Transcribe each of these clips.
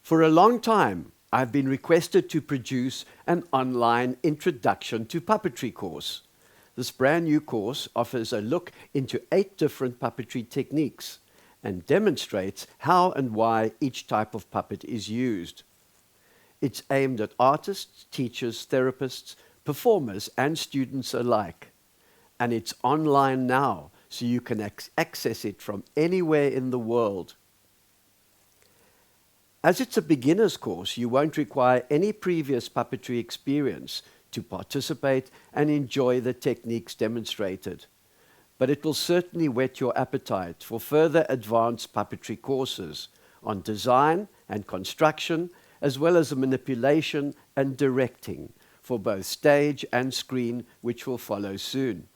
For a long time, I've been requested to produce an online introduction to puppetry course. This brand new course offers a look into 8 different puppetry techniques and demonstrates how and why each type of puppet is used. It's aimed at artists, teachers, therapists, performers, and students alike. And it's online now, so you can access it from anywhere in the world. As it's a beginner's course, you won't require any previous puppetry experience to participate and enjoy the techniques demonstrated. But it will certainly whet your appetite for further advanced puppetry courses on design and construction, as well as manipulation and directing for both stage and screen, which will follow soon.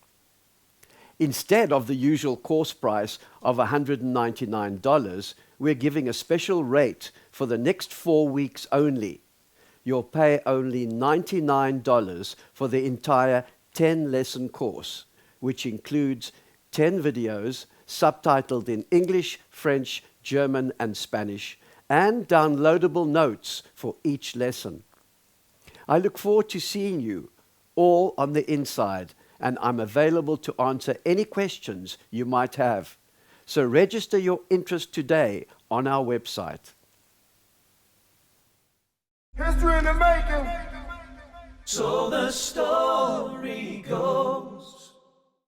Instead of the usual course price of $199, we're giving a special rate for the next 4 weeks only. You'll pay only $99 for the entire 10-lesson course, which includes 10 videos subtitled in English, French, German, and Spanish, and downloadable notes for each lesson. I look forward to seeing you all on the inside, and I'm available to answer any questions you might have. So register your interest today on our website. History in the making. So the story goes.